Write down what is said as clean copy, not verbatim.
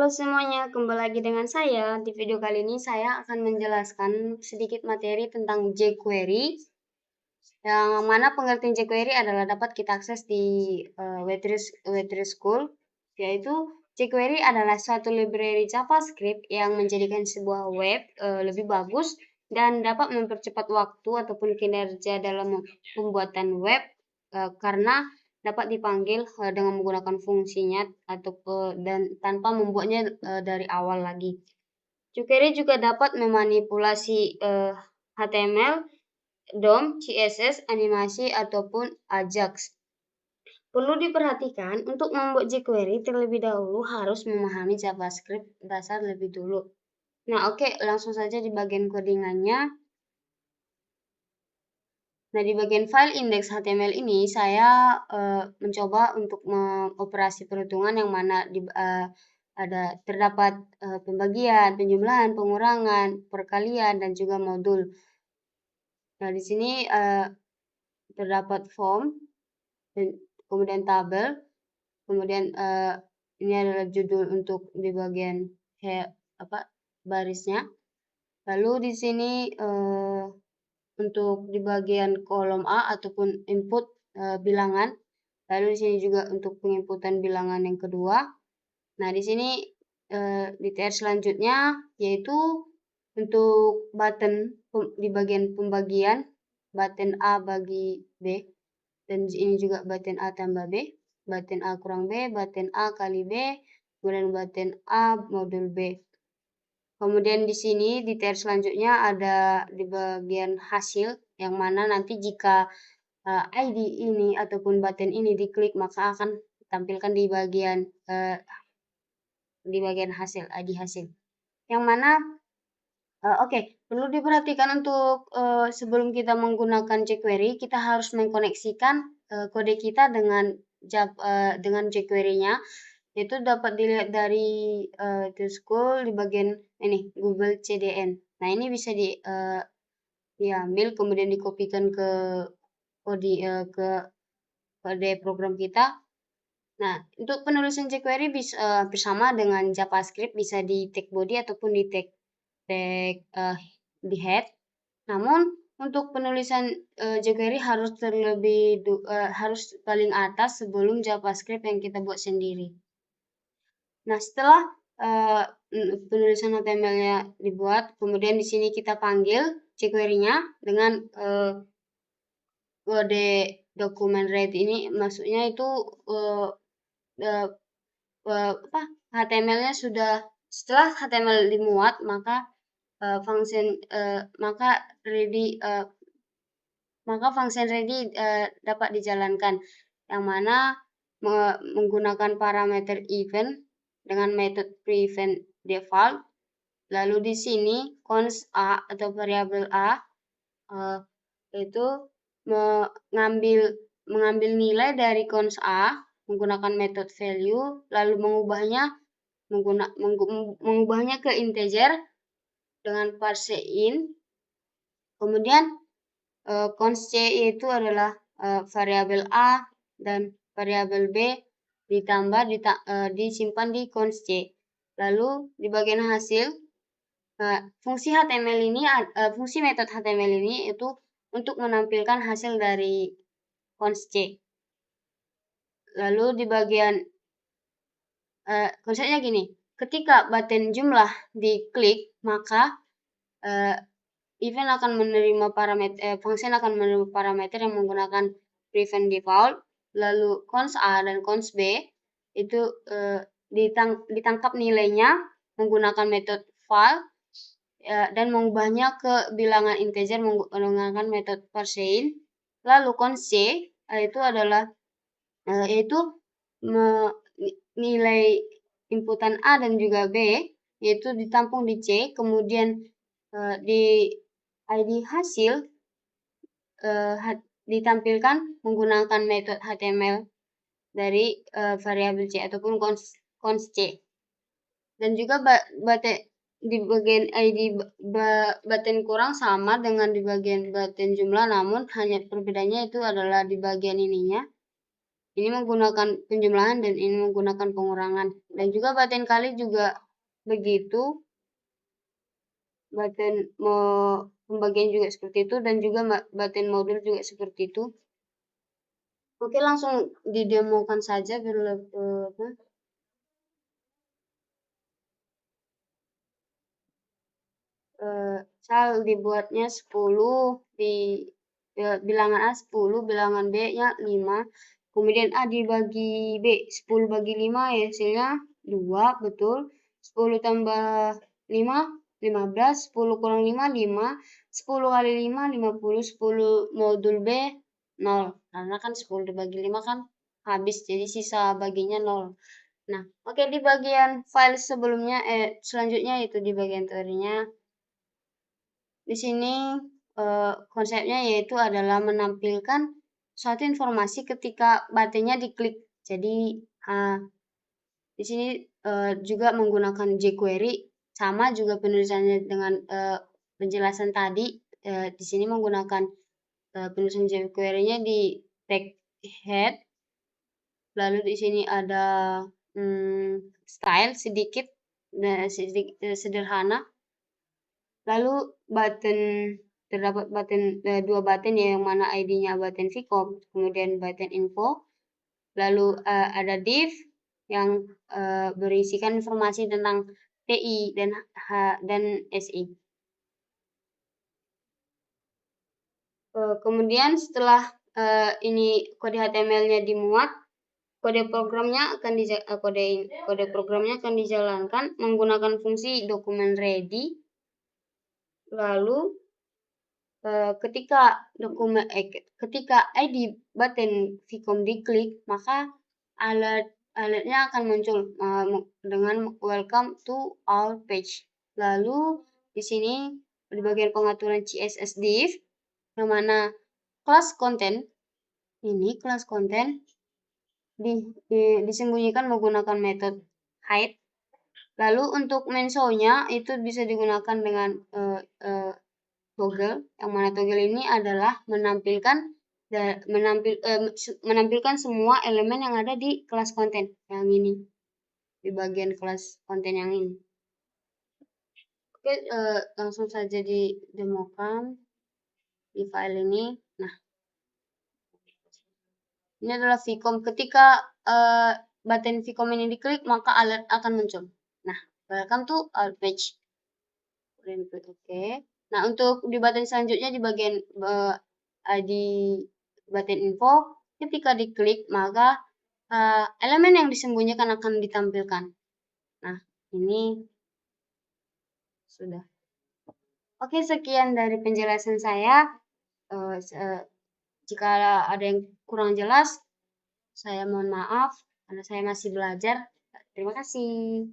Halo semuanya, kembali lagi dengan saya. Di video kali ini saya akan menjelaskan sedikit materi tentang jQuery, yang mana pengertian jQuery adalah dapat kita akses di W3 School, yaitu jQuery adalah suatu library JavaScript yang menjadikan sebuah web lebih bagus dan dapat mempercepat waktu ataupun kinerja dalam pembuatan web karena dapat dipanggil dengan menggunakan fungsinya dan tanpa membuatnya dari awal lagi. jQuery juga dapat memanipulasi HTML, DOM, CSS, animasi, ataupun Ajax. Perlu diperhatikan, untuk membuat jQuery terlebih dahulu harus memahami JavaScript dasar lebih dulu. Nah, oke, langsung saja di bagian codingannya. Nah, di bagian file index HTML ini saya mencoba untuk mengoperasi perhitungan yang mana terdapat pembagian, penjumlahan, pengurangan, perkalian, dan juga modul. Nah, di sini terdapat form, dan kemudian tabel, kemudian ini adalah judul untuk di bagian barisnya. Lalu di sini untuk di bagian kolom A ataupun input bilangan. Lalu di sini juga untuk penginputan bilangan yang kedua. Nah, di sini di TR selanjutnya yaitu untuk button di bagian pembagian, button A bagi B, dan ini juga button A tambah B, button A kurang B, button A kali B, kemudian button A modul B. Kemudian di sini di tier selanjutnya ada di bagian hasil, yang mana nanti jika ID ini ataupun button ini diklik maka akan ditampilkan di bagian hasil, ID hasil. Yang mana perlu diperhatikan untuk sebelum kita menggunakan jQuery, kita harus mengkoneksikan kode kita dengan jQuery-nya. Itu dapat dilihat dari School di bagian ini Google CDN. Nah, ini bisa diambil kemudian dikopikan ke kode program kita. Nah, untuk penulisan jQuery bisa bersama dengan JavaScript, bisa di tag body ataupun di tag di head. Namun untuk penulisan jQuery harus harus paling atas sebelum JavaScript yang kita buat sendiri. Nah, setelah penulisan HTML-nya dibuat, kemudian di sini kita panggil jQuery-nya dengan kode dokumen read ini, maksudnya itu HTML-nya sudah, setelah HTML dimuat maka function ready dapat dijalankan, yang mana menggunakan parameter event dengan metode prevent default. Lalu di sini const a atau variabel a itu mengambil nilai dari const a menggunakan metode value, lalu mengubahnya ke integer dengan parseInt. Kemudian const c itu adalah variabel a dan variabel b disimpan di const c. Lalu di bagian hasil, fungsi metode HTML ini itu untuk menampilkan hasil dari const c. Lalu di bagian konsepnya gini, ketika button jumlah diklik maka event akan menerima function akan menerima parameter yang menggunakan prevent default. Lalu const a dan const b itu ditangkap nilainya menggunakan metode file dan mengubahnya ke bilangan integer menggunakan metode parseInt. Lalu const c itu adalah yaitu nilai inputan A dan juga B yaitu ditampung di C, kemudian di ID hasil ditampilkan menggunakan metode HTML dari variabel C ataupun const C. Dan juga di bagian ID button kurang sama dengan di bagian button jumlah, namun hanya perbedaannya itu adalah di bagian ininya. Ini menggunakan penjumlahan dan ini menggunakan pengurangan. Dan juga baten kali juga begitu. Baten pembagian juga seperti itu, dan juga baten modul juga seperti itu. Oke, langsung didemokan saja biar misal dibuatnya 10, di bilangan A 10, bilangan B-nya 5, kemudian A dibagi B, 10 bagi 5 ya hasilnya 2, betul. 10 tambah 5, 15, 10 kurang 5, 5, 10 kali 5, 50, 10 modul B, 0. Karena kan 10 dibagi 5 kan habis, jadi sisa baginya 0. Nah, oke, di bagian file sebelumnya, selanjutnya itu di bagian teorinya. Di sini konsepnya yaitu adalah menampilkan suatu informasi ketika batennya diklik. Jadi di sini juga menggunakan jQuery, sama juga penulisannya dengan penjelasan tadi. Di sini menggunakan penulisan jQuery-nya di tag head. Lalu di sini ada style sedikit sederhana. Lalu terdapat dua button yang mana ID-nya button vcom, kemudian button info. Lalu ada div yang berisikan informasi tentang TI dan SI. Kemudian setelah ini kode HTML-nya dimuat, kode programnya akan dijalankan menggunakan fungsi dokumen ready. Lalu ketika ID button vcom diklik, maka alertnya akan muncul dengan welcome to our page. Lalu di sini di bagian pengaturan CSS div, yang mana kelas konten disembunyikan menggunakan metode hide. Lalu untuk menso-nya itu bisa digunakan dengan toggle, yang mana toggle ini adalah menampilkan semua elemen yang ada di kelas konten yang ini, di bagian kelas konten yang ini. Oke, langsung saja didemokan di file ini. Nah, ini adalah vcom. Ketika button vcom ini diklik, maka alert akan muncul. Nah, welcome to our page. Oke. Nah, untuk di button selanjutnya di bagian di button info, ketika diklik maka elemen yang disembunyikan akan ditampilkan. Nah, ini sudah. Oke, sekian dari penjelasan saya. Jika ada yang kurang jelas, saya mohon maaf karena saya masih belajar. Terima kasih.